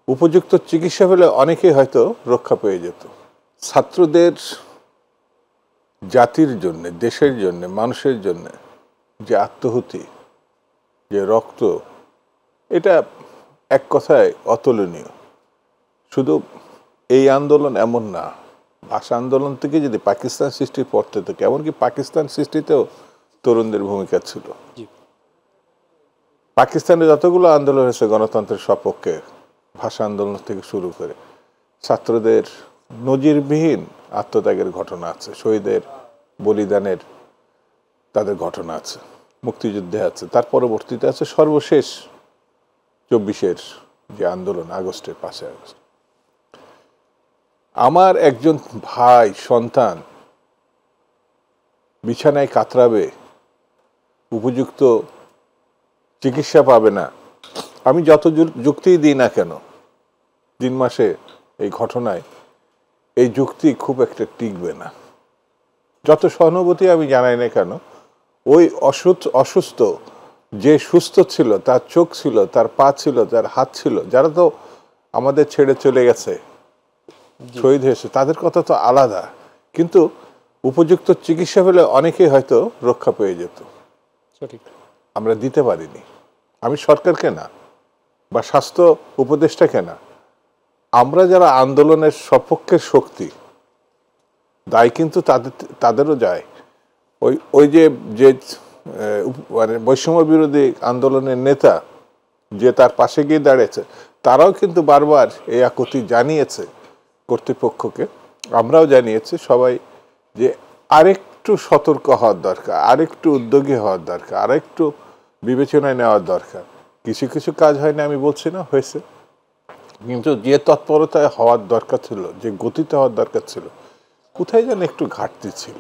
উপযুক্ত চিকিৎসা পেলে অনেকেই হয়তো রক্ষা পেয়ে যেত। ছাত্রদের জাতির জন্য, দেশের জন্য, মানুষের জন্য যে আত্মহুতি, যে রক্ত, এটা এক কথায় অতুলনীয়। শুধু এই আন্দোলন এমন না, ভাষা আন্দোলন থেকে যদি পাকিস্তান সৃষ্টির পর থেকে, এমনকি পাকিস্তান সৃষ্টিতেও তরুণদের ভূমিকা ছিল। পাকিস্তানে যতগুলো আন্দোলন হয়েছে গণতন্ত্রের সপক্ষে, ভাষা আন্দোলন থেকে শুরু করে, ছাত্রদের নজিরবিহীন আত্মত্যাগের ঘটনা আছে, শহীদের বলিদানের তাদের ঘটনা আছে, মুক্তিযুদ্ধে আছে, তার পরবর্তীতে আছে সর্বশেষ 24-এর যে আন্দোলন, আগস্টের 5 আগস্ট। আমার একজন ভাই, সন্তান বিছানায় কাতরাবে, উপযুক্ত চিকিৎসা পাবে না, আমি যত যুক্তিই দিই না কেন 3 মাসে এই ঘটনায়, এই যুক্তি খুব একটা টিকবে না। যত সহানুভূতি আমি জানাই না কেন, ওই অসুস্থ যে সুস্থ ছিল, তার চোখ ছিল, তার পা ছিল, তার হাত ছিল, যারা তো আমাদের ছেড়ে চলে গেছে, শহীদ হয়েছে, তাদের কথা তো আলাদা। কিন্তু উপযুক্ত চিকিৎসা পেলে অনেকেই হয়তো রক্ষা পেয়ে যেত। আমরা দিতে পারিনি। আমি সরকারকে না, বা স্বাস্থ্য উপদেষ্টাকে না, আমরা যারা আন্দোলনের সপক্ষের শক্তি, দায় কিন্তু তাদেরও যায়। ওই যে মানে বৈষম্য বিরোধী আন্দোলনের নেতা যে তার পাশে গিয়ে দাঁড়িয়েছে, তারাও কিন্তু বারবার এই আকুতি জানিয়েছে কর্তৃপক্ষকে, আমরাও জানিয়েছি সবাই, যে আরেকটু সতর্ক হওয়ার দরকার, আরেকটু উদ্যোগী হওয়ার দরকার, আরেকটু বিবেচনায় নেওয়ার দরকার। কিছু কিছু কাজ হয়নি আমি বলছি না, হয়েছে, কিন্তু যে তৎপরতায় হওয়ার দরকার ছিল, যে গতিতে হওয়ার দরকার ছিল, কোথায় যেন একটু ঘাটতি ছিল।